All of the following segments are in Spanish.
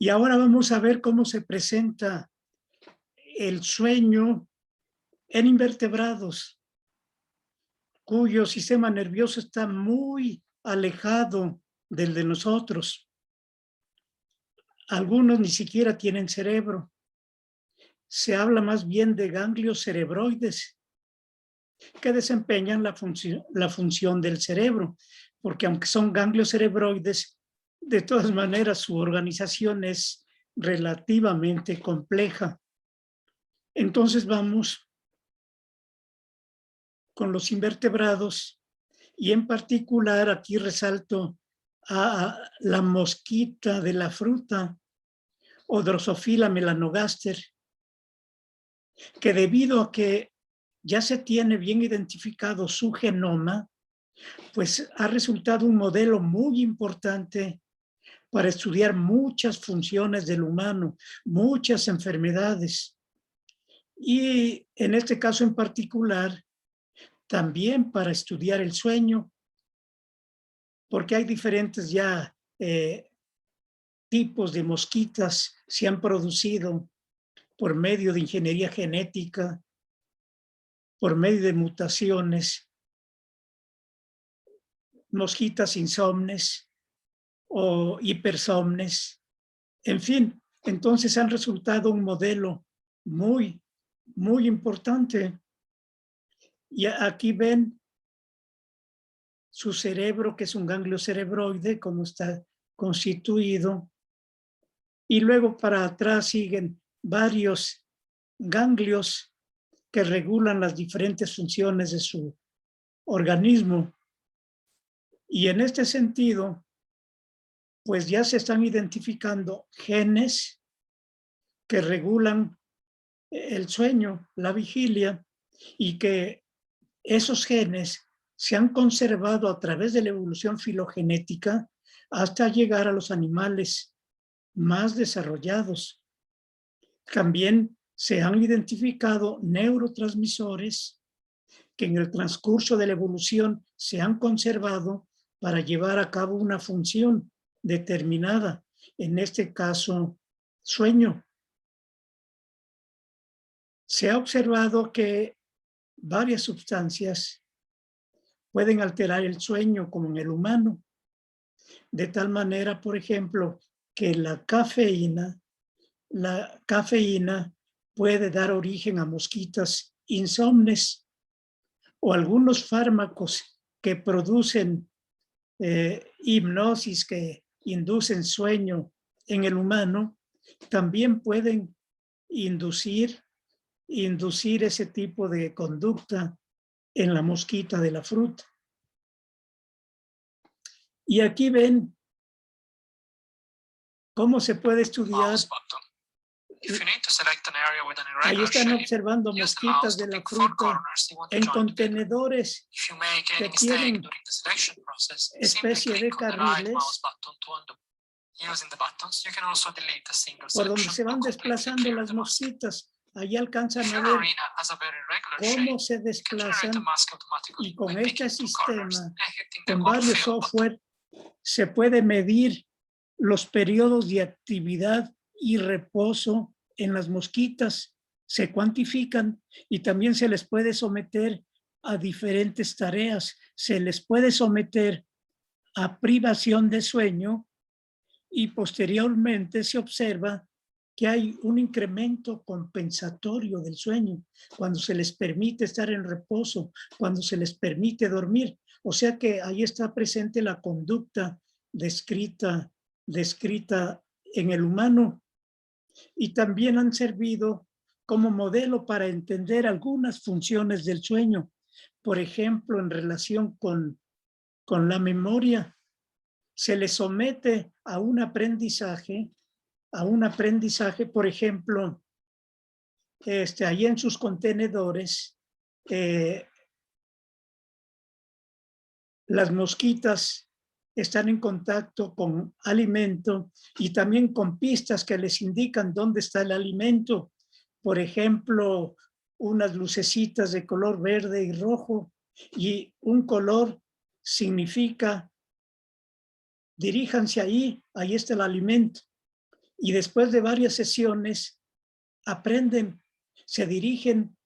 Y ahora vamos a ver cómo se presenta el sueño en invertebrados, cuyo sistema nervioso está muy alejado del de nosotros. Algunos ni siquiera tienen cerebro. Se habla más bien de ganglios cerebroides que desempeñan la función del cerebro, porque aunque son ganglios cerebroides, de todas maneras su organización es relativamente compleja. Entonces vamos con los invertebrados y en particular aquí resalto a la mosquita de la fruta o Drosophila melanogaster, que debido a que ya se tiene bien identificado su genoma, pues ha resultado un modelo muy importante para estudiar muchas funciones del humano, muchas enfermedades. Y en este caso en particular, también para estudiar el sueño, porque hay diferentes ya tipos de mosquitas se han producido por medio de ingeniería genética, por medio de mutaciones, mosquitas insomnes o hipersomnes, en fin, entonces han resultado un modelo muy, muy importante. Y aquí ven su cerebro, que es un ganglio cerebroide, cómo está constituido. Y luego para atrás siguen varios ganglios que regulan las diferentes funciones de su organismo. Y en este sentido, pues ya se están identificando genes que regulan el sueño, la vigilia, y que esos genes se han conservado a través de la evolución filogenética hasta llegar a los animales más desarrollados. También se han identificado neurotransmisores que en el transcurso de la evolución se han conservado para llevar a cabo una función determinada, en este caso, sueño. Se ha observado que varias sustancias pueden alterar el sueño, como en el humano, de tal manera, por ejemplo, que la cafeína puede dar origen a mosquitas insomnes o algunos fármacos que producen hipnosis, que inducen sueño en el humano, también pueden inducir ese tipo de conducta en la mosquita de la fruta. Y aquí ven cómo se puede estudiar. Ahí están observando mosquitas de la fruta en contenedores que tienen especie de carriles por donde se van desplazando las mosquitas. Ahí alcanzan a ver cómo se desplazan, y con este sistema, con varios software, se puede medir los periodos de actividad y reposo en las mosquitas, se cuantifican y también se les puede someter a diferentes tareas. Se les puede someter a privación de sueño y posteriormente se observa que hay un incremento compensatorio del sueño cuando se les permite estar en reposo, cuando se les permite dormir. O sea que ahí está presente la conducta descrita en el humano, y también han servido como modelo para entender algunas funciones del sueño. Por ejemplo, en relación con la memoria, se le somete a un aprendizaje, por ejemplo, ahí en sus contenedores, las mosquitas están en contacto con alimento y también con pistas que les indican dónde está el alimento. Por ejemplo, unas lucecitas de color verde y rojo, y un color significa diríjanse ahí está el alimento. Y después de varias sesiones, aprenden, se dirigen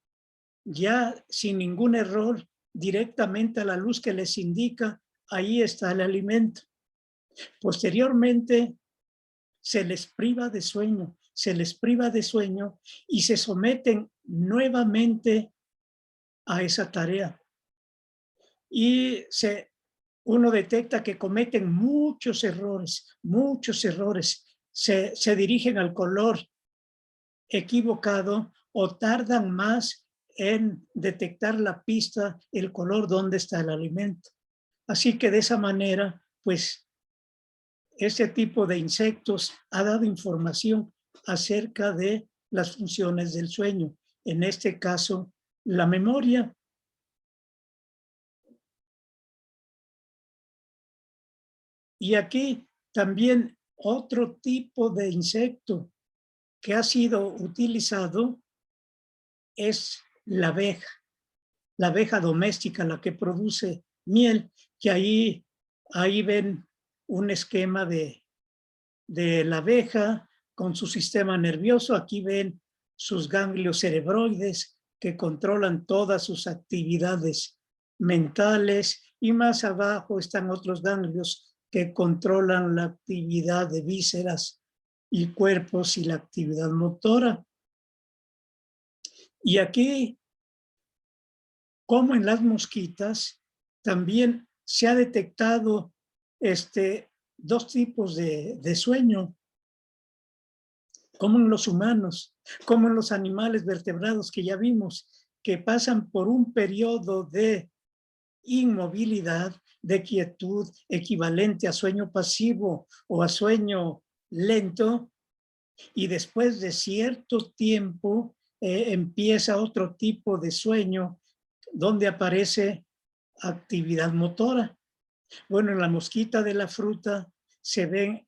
ya sin ningún error directamente a la luz que les indica, ahí está el alimento. Posteriormente, se les priva de sueño, y se someten nuevamente a esa tarea. Y uno detecta que cometen muchos errores, se dirigen al color equivocado o tardan más en detectar la pista, el color donde está el alimento. Así que de esa manera, pues, este tipo de insectos ha dado información acerca de las funciones del sueño. En este caso, la memoria. Y aquí también otro tipo de insecto que ha sido utilizado es la abeja doméstica, la que produce miel, que ahí ven un esquema de la abeja con su sistema nervioso. Aquí ven sus ganglios cerebroides que controlan todas sus actividades mentales, y más abajo están otros ganglios que controlan la actividad de vísceras y cuerpos y la actividad motora. Y aquí, como en las mosquitas, también se ha detectado dos tipos de sueño, como en los humanos, como en los animales vertebrados que ya vimos, que pasan por un periodo de inmovilidad, de quietud, equivalente a sueño pasivo o a sueño lento, y después de cierto tiempo empieza otro tipo de sueño donde aparece actividad motora. Bueno, en la mosquita de la fruta se ven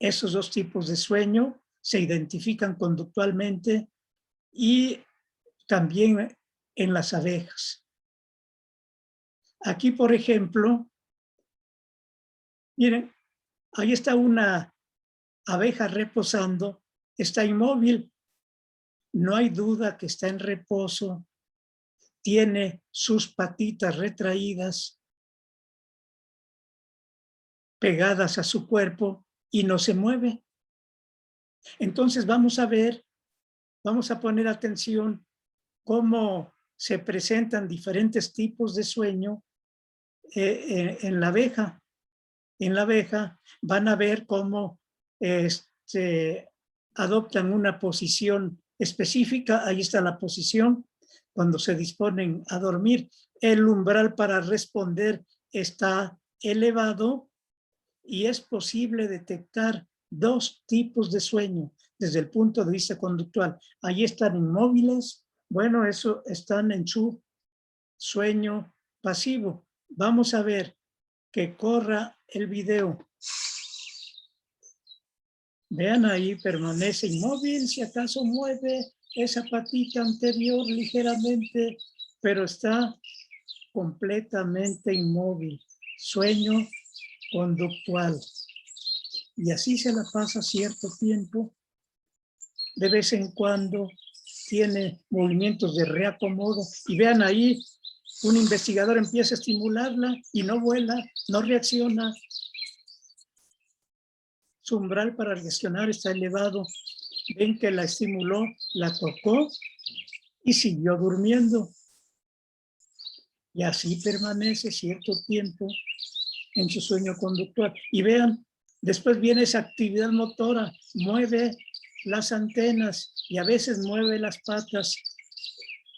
esos dos tipos de sueño, se identifican conductualmente, y también en las abejas. Aquí, por ejemplo, miren, ahí está una abeja reposando, está inmóvil, no hay duda que está en reposo, tiene sus patitas retraídas, pegadas a su cuerpo, y no se mueve. Entonces vamos a poner atención cómo se presentan diferentes tipos de sueño en la abeja. En la abeja van a ver cómo adoptan una posición específica. Ahí está la posición cuando se disponen a dormir. El umbral para responder está elevado, y es posible detectar dos tipos de sueño desde el punto de vista conductual. Ahí están inmóviles, bueno, eso están en su sueño pasivo. Vamos a ver que corra el video. Vean, ahí permanece inmóvil, si acaso mueve esa patita anterior ligeramente, pero está completamente inmóvil. Sueño conductual. Y así se la pasa cierto tiempo. De vez en cuando tiene movimientos de reacomodo. Y vean ahí, un investigador empieza a estimularla y no vuela, no reacciona. Su umbral para reaccionar está elevado. Ven que la estimuló, la tocó y siguió durmiendo. Y así permanece cierto tiempo en su sueño conductual. Y vean, después viene esa actividad motora, mueve las antenas y a veces mueve las patas,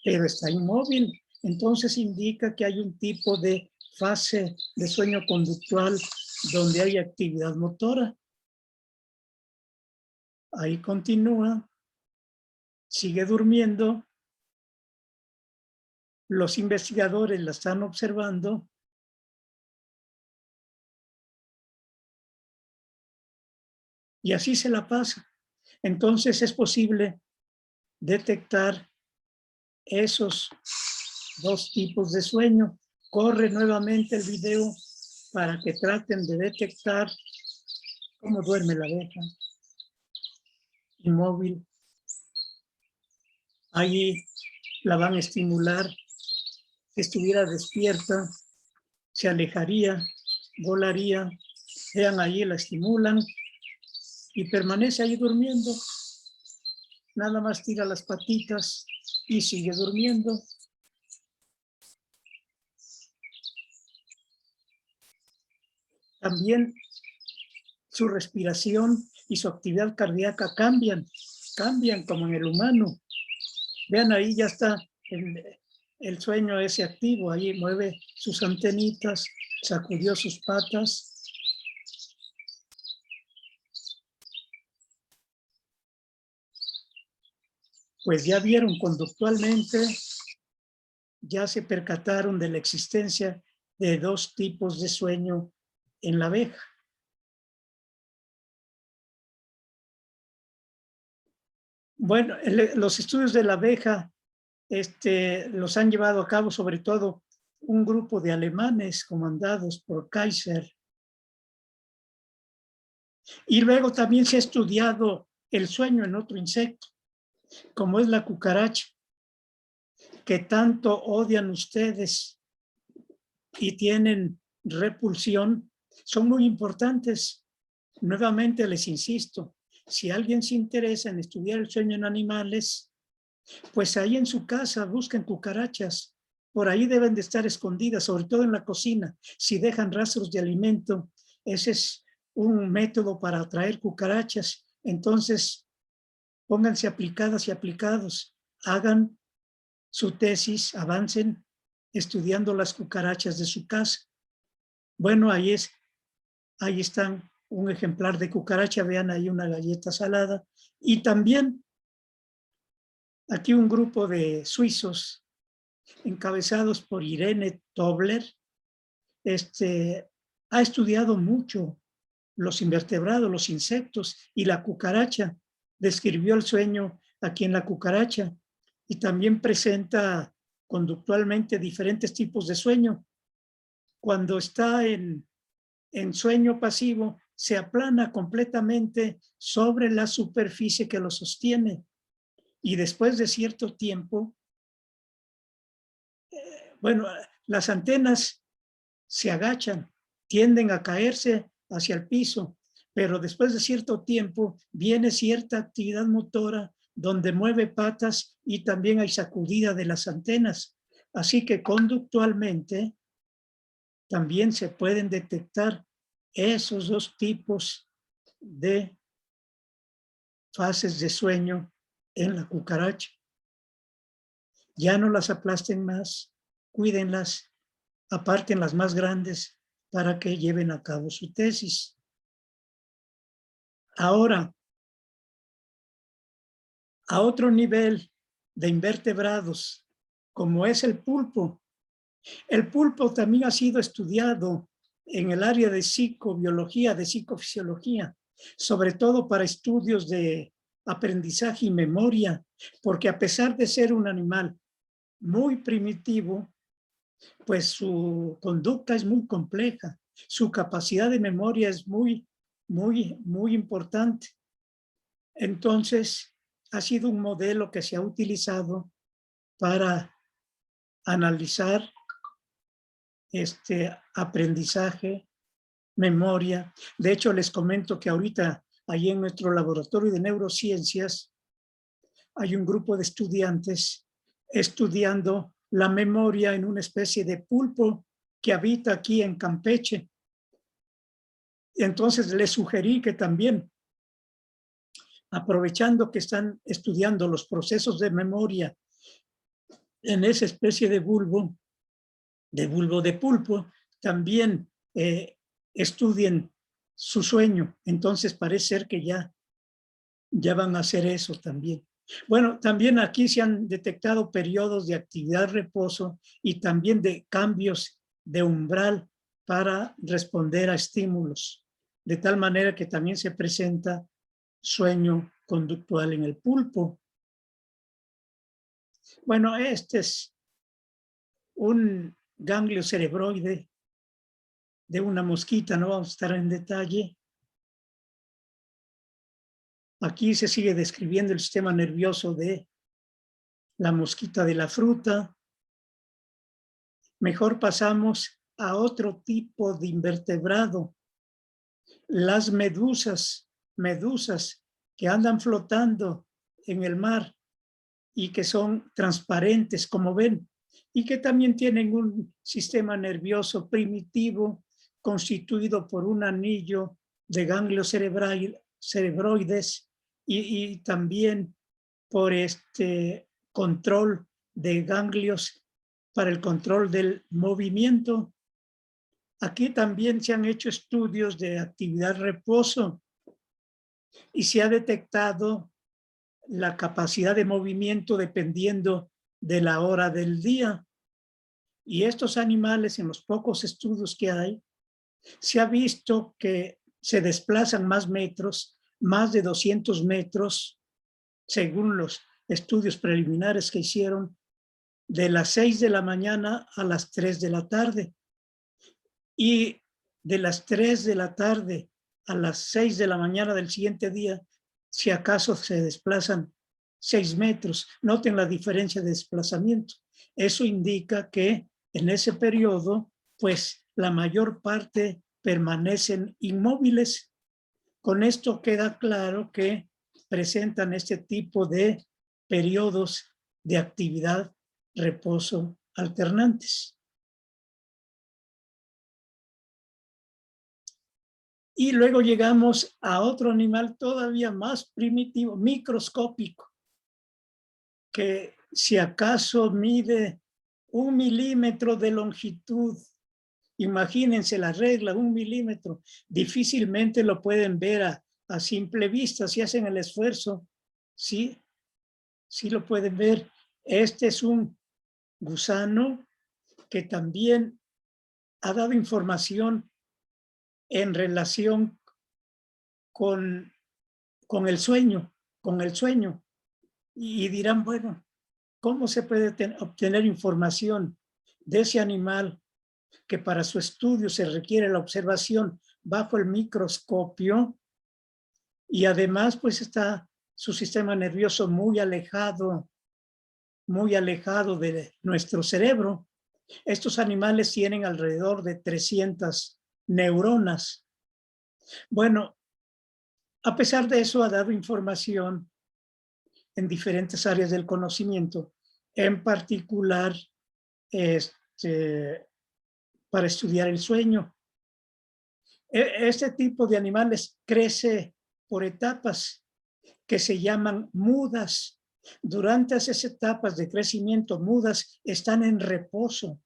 pero está inmóvil. Entonces indica que hay un tipo de fase de sueño conductual donde hay actividad motora. Ahí continúa, sigue durmiendo. Los investigadores la están observando. Y así se la pasa. Entonces es posible detectar esos dos tipos de sueño. Corre nuevamente el video para que traten de detectar cómo duerme la abeja. inmóvil. Ahí la van a estimular. Si estuviera despierta, se alejaría, volaría. Vean, ahí la estimulan y permanece ahí durmiendo. Nada más tira las patitas y sigue durmiendo. También su respiración y su actividad cardíaca cambian como en el humano. Vean, ahí ya está el sueño ese activo, ahí mueve sus antenitas, sacudió sus patas. Pues ya vieron conductualmente, ya se percataron de la existencia de dos tipos de sueño en la abeja. Bueno, los estudios de la abeja los han llevado a cabo sobre todo un grupo de alemanes comandados por Kaiser. Y luego también se ha estudiado el sueño en otro insecto, como es la cucaracha, que tanto odian ustedes y tienen repulsión. Son muy importantes. Nuevamente les insisto, si alguien se interesa en estudiar el sueño en animales, pues ahí en su casa busquen cucarachas. Por ahí deben de estar escondidas, sobre todo en la cocina. Si dejan rastros de alimento, ese es un método para atraer cucarachas. Entonces, pónganse aplicadas y aplicados. Hagan su tesis, avancen estudiando las cucarachas de su casa. Bueno, ahí están un ejemplar de cucaracha. Vean ahí una galleta salada. Y también aquí un grupo de suizos encabezados por Irene Tobler, ha estudiado mucho los invertebrados, los insectos y la cucaracha. Describió el sueño aquí en la cucaracha y también presenta conductualmente diferentes tipos de sueño. Cuando está en sueño pasivo, se aplana completamente sobre la superficie que lo sostiene y después de cierto tiempo, bueno, las antenas se agachan, tienden a caerse hacia el piso, pero después de cierto tiempo viene cierta actividad motora donde mueve patas y también hay sacudida de las antenas. Así que conductualmente también se pueden detectar esos dos tipos de fases de sueño en la cucaracha. Ya no las aplasten más, cuídenlas, aparten las más grandes para que lleven a cabo su tesis. Ahora, a otro nivel de invertebrados, como es el pulpo. El pulpo también ha sido estudiado en el área de psicobiología, de psicofisiología, sobre todo para estudios de aprendizaje y memoria, porque a pesar de ser un animal muy primitivo, pues su conducta es muy compleja, su capacidad de memoria es muy importante. Entonces, ha sido un modelo que se ha utilizado para analizar aprendizaje, memoria. De hecho, les comento que ahorita, ahí en nuestro laboratorio de neurociencias, hay un grupo de estudiantes estudiando la memoria en una especie de pulpo que habita aquí en Campeche. Entonces, les sugerí que también, aprovechando que están estudiando los procesos de memoria en esa especie de bulbo de pulpo, también estudien su sueño. Entonces parece ser que ya van a hacer eso también. Bueno, también aquí se han detectado periodos de actividad-reposo y también de cambios de umbral para responder a estímulos, de tal manera que también se presenta sueño conductual en el pulpo. Bueno, este es un ganglio cerebroide de una mosquita, no vamos a estar en detalle. Aquí se sigue describiendo el sistema nervioso de la mosquita de la fruta. Mejor pasamos a otro tipo de invertebrado, las medusas que andan flotando en el mar y que son transparentes, como ven, y que también tienen un sistema nervioso primitivo constituido por un anillo de ganglios cerebroides y también por este control de ganglios para el control del movimiento. Aquí también se han hecho estudios de actividad-reposo y se ha detectado la capacidad de movimiento dependiendo de la hora del día. Y estos animales, en los pocos estudios que hay, se ha visto que se desplazan más metros, más de 200 metros, según los estudios preliminares que hicieron, de las 6 de la mañana a las 3 de la tarde. Y de las 3 de la tarde a las 6 de la mañana del siguiente día, si acaso se desplazan 6 metros. Noten la diferencia de desplazamiento. Eso indica que en ese periodo, pues la mayor parte permanecen inmóviles. Con esto queda claro que presentan este tipo de periodos de actividad, reposo alternantes. Y luego llegamos a otro animal todavía más primitivo, microscópico, que si acaso mide 1 milímetro de longitud. Imagínense la regla, 1 milímetro. Difícilmente lo pueden ver a simple vista. Si hacen el esfuerzo, sí lo pueden ver. Este es un gusano que también ha dado información en relación con el sueño, Y dirán, bueno, ¿cómo se puede obtener información de ese animal que para su estudio se requiere la observación bajo el microscopio? Y además, pues está su sistema nervioso muy alejado de nuestro cerebro. Estos animales tienen alrededor de 300 neuronas. Bueno, a pesar de eso, ha dado información en diferentes áreas del conocimiento, en particular para estudiar el sueño. Este tipo de animales crece por etapas que se llaman mudas. Durante esas etapas de crecimiento mudas están en reposo.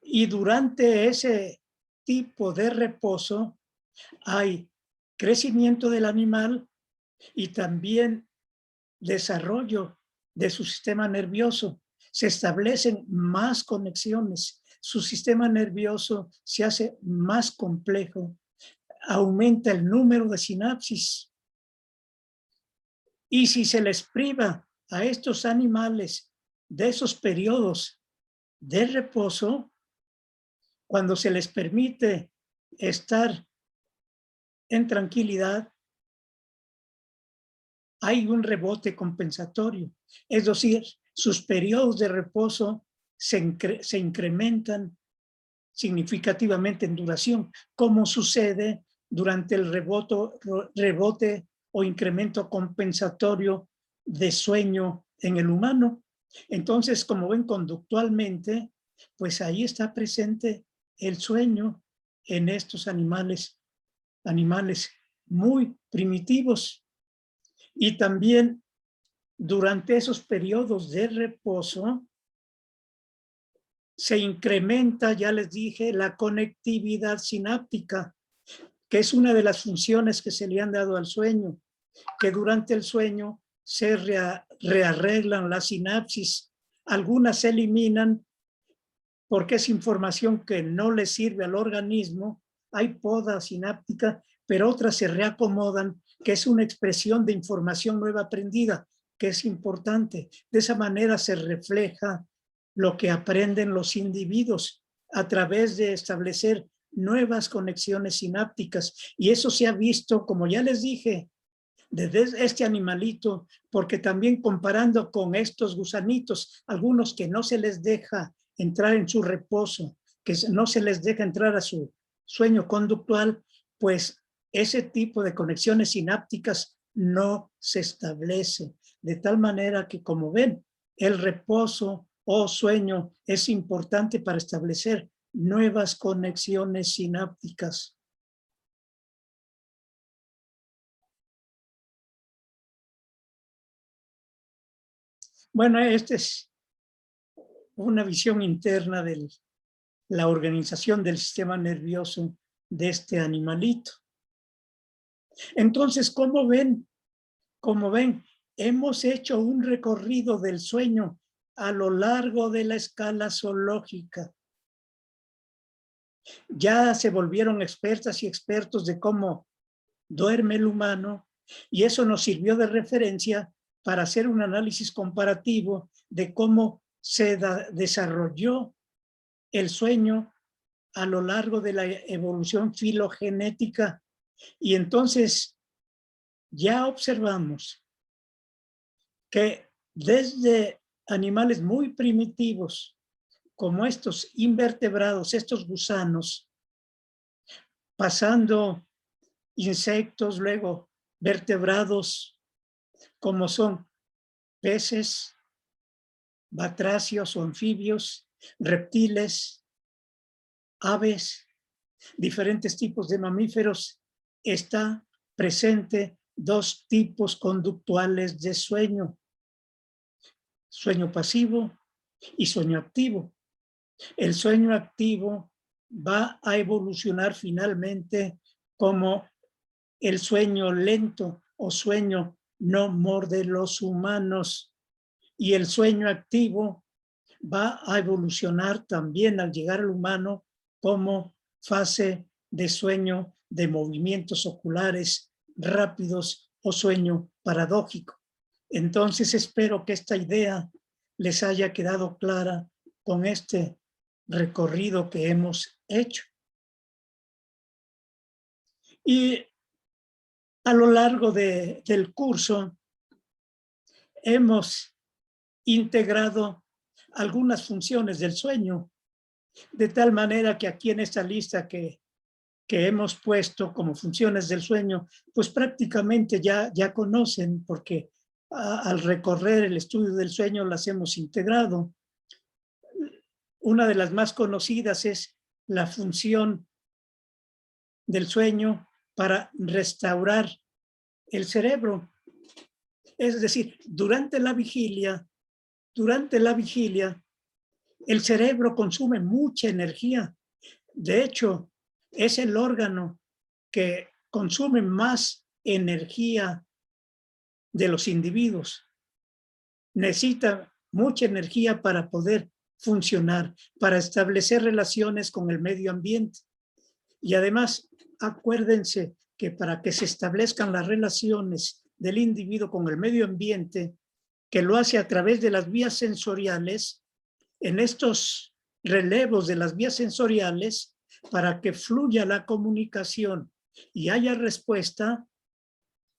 Y durante ese tipo de reposo hay crecimiento del animal y también desarrollo de su sistema nervioso. Se establecen más conexiones, su sistema nervioso se hace más complejo, aumenta el número de sinapsis. Y si se les priva a estos animales de esos periodos de reposo, cuando se les permite estar en tranquilidad, hay un rebote compensatorio. Es decir, sus periodos de reposo se incrementan significativamente en duración, como sucede durante el rebote o incremento compensatorio de sueño en el humano. Entonces, como ven conductualmente, pues ahí está presente el sueño en estos animales muy primitivos. Y también durante esos periodos de reposo se incrementa, ya les dije, la conectividad sináptica, que es una de las funciones que se le han dado al sueño, que durante el sueño se rearreglan las sinapsis. Algunas se eliminan porque es información que no le sirve al organismo, hay poda sináptica, pero otras se reacomodan, que es una expresión de información nueva aprendida, que es importante. De esa manera se refleja lo que aprenden los individuos a través de establecer nuevas conexiones sinápticas. Y eso se ha visto, como ya les dije, desde este animalito, porque también comparando con estos gusanitos, algunos que no se les deja entrar en su reposo, que no se les deja entrar a su sueño conductual, pues ese tipo de conexiones sinápticas no se establece. De tal manera que, como ven, el reposo o sueño es importante para establecer nuevas conexiones sinápticas. Bueno, esta es una visión interna de la organización del sistema nervioso de este animalito. Entonces, ¿cómo ven? Como ven, hemos hecho un recorrido del sueño a lo largo de la escala zoológica. Ya se volvieron expertas y expertos de cómo duerme el humano, y eso nos sirvió de referencia para hacer un análisis comparativo de cómo se desarrolló el sueño a lo largo de la evolución filogenética. Y entonces ya observamos que desde animales muy primitivos, como estos invertebrados, estos gusanos, pasando insectos, luego vertebrados, como son peces, batracios o anfibios, reptiles, aves, diferentes tipos de mamíferos, está presente dos tipos conductuales de sueño: sueño pasivo y sueño activo. El sueño activo va a evolucionar finalmente como el sueño lento o sueño no de los humanos, y el sueño activo va a evolucionar también al llegar al humano como fase de sueño de movimientos oculares rápidos o sueño paradójico. Entonces espero que esta idea les haya quedado clara con este recorrido que hemos hecho. Y a lo largo del curso hemos integrado algunas funciones del sueño, de tal manera que aquí en esta lista que hemos puesto como funciones del sueño, pues prácticamente ya conocen, porque al recorrer el estudio del sueño las hemos integrado. Una de las más conocidas es la función del sueño para restaurar el cerebro. Es decir, durante la vigilia, el cerebro consume mucha energía. De hecho, es el órgano que consume más energía de los individuos. Necesita mucha energía para poder funcionar, para establecer relaciones con el medio ambiente. Y además, acuérdense que para que se establezcan las relaciones del individuo con el medio ambiente, que lo hace a través de las vías sensoriales, en estos relevos de las vías sensoriales, para que fluya la comunicación y haya respuesta,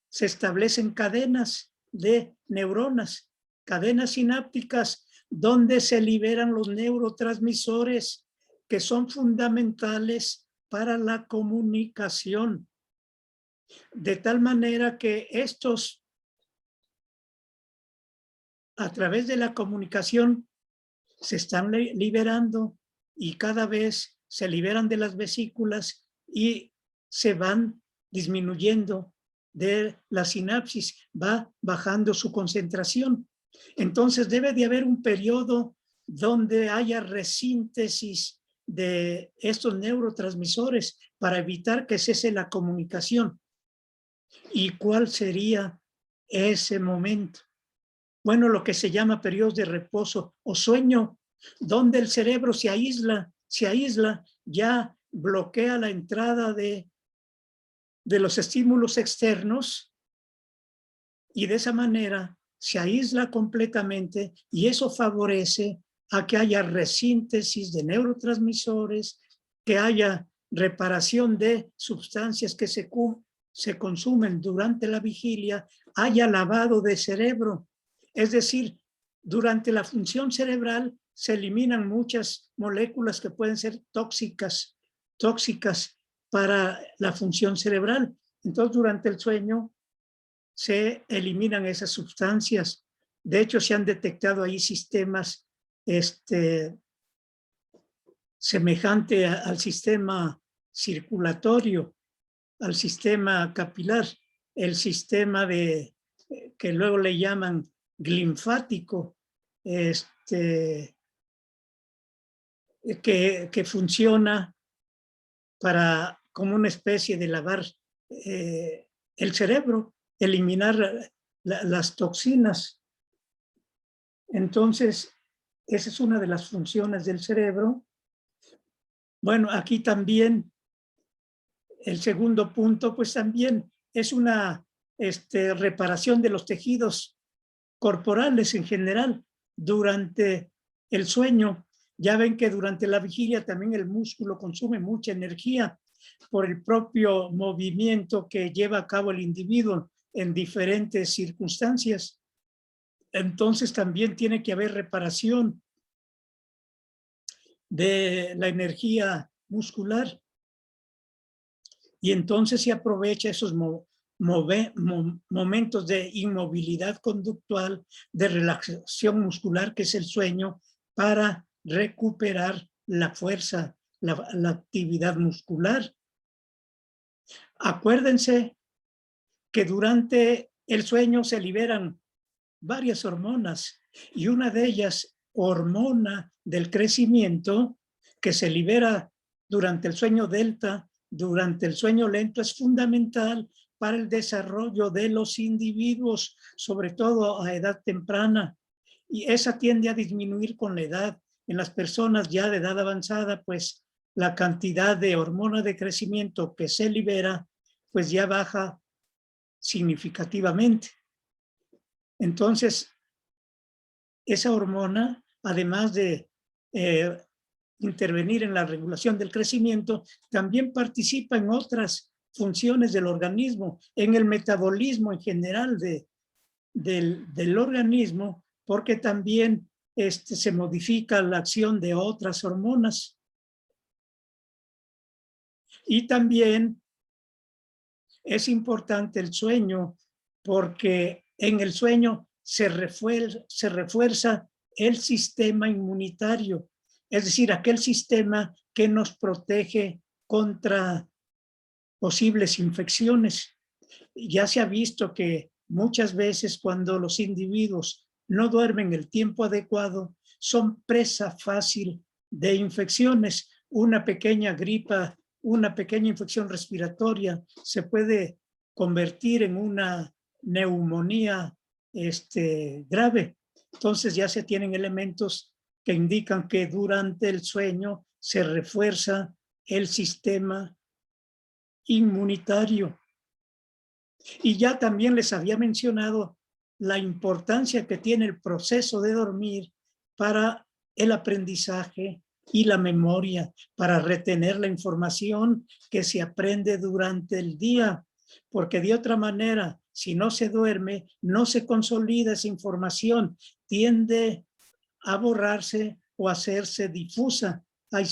se establecen cadenas de neuronas, cadenas sinápticas, donde se liberan los neurotransmisores que son fundamentales para la comunicación. De tal manera que estos, a través de la comunicación, se están liberando y cada vez se liberan de las vesículas y se van disminuyendo de la sinapsis, va bajando su concentración. Entonces debe de haber un periodo donde haya resíntesis de estos neurotransmisores para evitar que cese la comunicación. ¿Y cuál sería ese momento? Bueno, lo que se llama periodos de reposo o sueño, donde el cerebro se aísla, ya bloquea la entrada de los estímulos externos y de esa manera se aísla completamente, y eso favorece a que haya resíntesis de neurotransmisores, que haya reparación de sustancias que se consumen durante la vigilia, haya lavado de cerebro. Es decir, durante la función cerebral se eliminan muchas moléculas que pueden ser tóxicas para la función cerebral. Entonces, durante el sueño se eliminan esas sustancias. De hecho, se han detectado ahí sistemas semejante al sistema circulatorio, al sistema capilar, el sistema que luego le llaman linfático, que funciona como una especie de lavar el cerebro, eliminar las toxinas. Entonces, esa es una de las funciones del cerebro. Bueno, aquí también el segundo punto, pues también es una reparación de los tejidos corporales en general durante el sueño. Ya ven que durante la vigilia también el músculo consume mucha energía por el propio movimiento que lleva a cabo el individuo en diferentes circunstancias. Entonces también tiene que haber reparación de de muscular, y entonces se aprovecha esos momentos de inmovilidad conductual, de relajación muscular, que es el sueño, para recuperar la fuerza, la actividad muscular. Acuérdense que durante el sueño se liberan varias hormonas, y una de ellas, hormona del crecimiento, que se libera durante el sueño delta, durante el sueño lento, es fundamental para el desarrollo de los individuos, sobre todo a edad temprana, y esa tiende a disminuir con la edad. En las personas ya de edad avanzada, pues la cantidad de hormona de crecimiento que se libera, pues ya baja significativamente. Entonces, esa hormona, además de intervenir en la regulación del crecimiento, también participa en otras funciones del organismo, en el metabolismo en general del organismo, porque también se modifica la acción de otras hormonas. Y también es importante el sueño, porque en el sueño se refuerza el sistema inmunitario, es decir, aquel sistema que nos protege contra posibles infecciones. Ya se ha visto que muchas veces cuando los individuos no duermen el tiempo adecuado, son presa fácil de infecciones. Una pequeña gripa, una pequeña infección respiratoria se puede convertir en una neumonía grave. Entonces ya se tienen elementos que indican que durante el sueño se refuerza el sistema inmunitario. Y ya también les había mencionado la importancia que tiene el proceso de dormir para el aprendizaje y la memoria, para retener la información que se aprende durante el día, porque de otra manera, si no se duerme, no se consolida esa información, tiende a borrarse o a hacerse difusa. Hay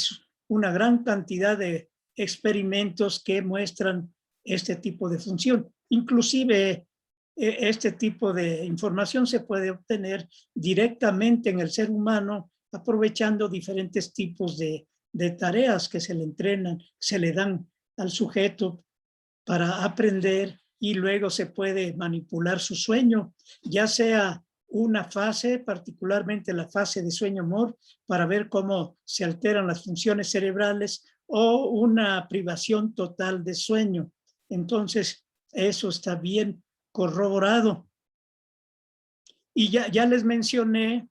una gran cantidad de experimentos que muestran este tipo de función. Inclusive este tipo de información se puede obtener directamente en el ser humano, aprovechando diferentes tipos de tareas que se le entrenan, se le dan al sujeto para aprender, y luego se puede manipular su sueño, ya sea una fase, particularmente la fase de sueño-MOR, para ver cómo se alteran las funciones cerebrales, o una privación total de sueño. Entonces, eso está bien corroborado. Y ya les mencioné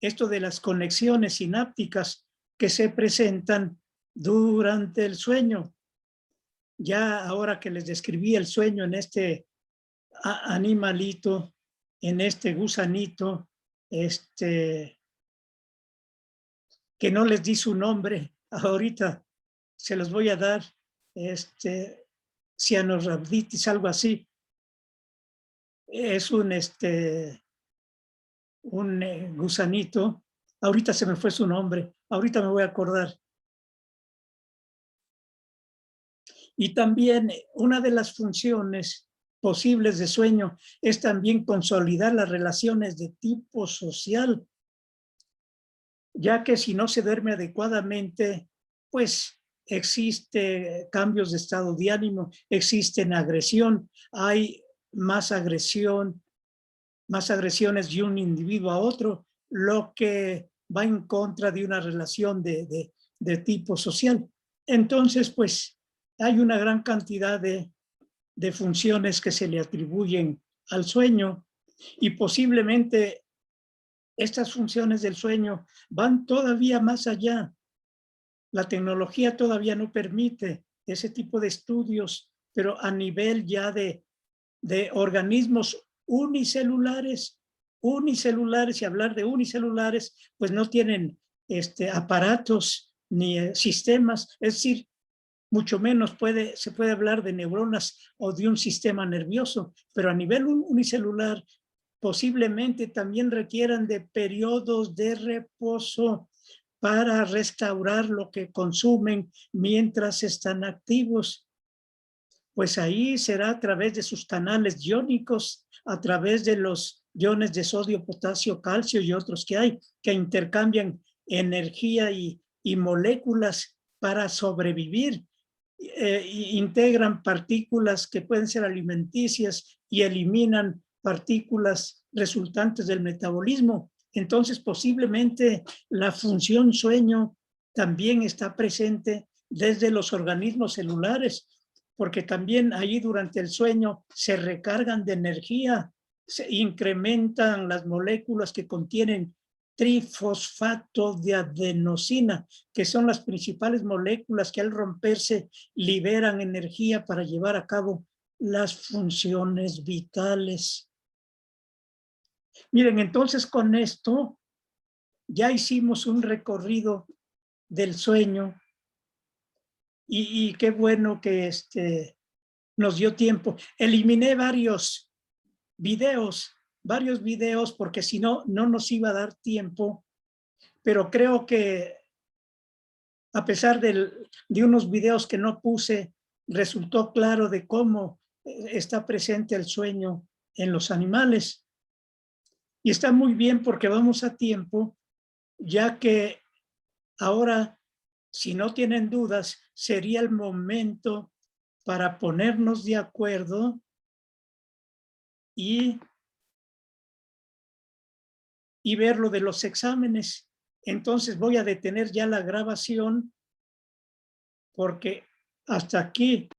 esto de las conexiones sinápticas que se presentan durante el sueño. Ya ahora que les describí el sueño en este animalito, en este gusanito, que no les di su nombre ahorita, se los voy a dar, cianorhabditis, algo así. Es un gusanito. Ahorita se me fue su nombre, ahorita me voy a acordar. Y también una de las funciones posibles de sueño es también consolidar las relaciones de tipo social, ya que si no se duerme adecuadamente, pues existe cambios de estado de ánimo, existen agresión, hay más agresión, más agresiones de un individuo a otro, lo que va en contra de una relación de tipo social. Entonces, pues hay una gran cantidad de funciones que se le atribuyen al sueño y posiblemente estas funciones del sueño van todavía más allá. La tecnología todavía no permite ese tipo de estudios, pero a nivel ya de organismos unicelulares, y hablar de unicelulares, pues no tienen aparatos ni sistemas, es decir, mucho menos se puede hablar de neuronas o de un sistema nervioso, pero a nivel unicelular posiblemente también requieran de periodos de reposo para restaurar lo que consumen mientras están activos. Pues ahí será a través de sus canales iónicos, a través de los iones de sodio, potasio, calcio y otros que hay, que intercambian energía y moléculas para sobrevivir. Integran partículas que pueden ser alimenticias y eliminan partículas resultantes del metabolismo. Entonces, posiblemente la función sueño también está presente desde los organismos celulares, porque también ahí durante el sueño se recargan de energía, se incrementan las moléculas que contienen trifosfato de adenosina, que son las principales moléculas que al romperse liberan energía para llevar a cabo las funciones vitales. Miren, entonces con esto ya hicimos un recorrido del sueño y qué bueno que nos dio tiempo. Eliminé varios videos porque si no, no nos iba a dar tiempo, pero creo que a pesar de unos videos que no puse, resultó claro de cómo está presente el sueño en los animales. Y está muy bien porque vamos a tiempo, ya que ahora, si no tienen dudas, sería el momento para ponernos de acuerdo y ver lo de los exámenes. Entonces voy a detener ya la grabación porque hasta aquí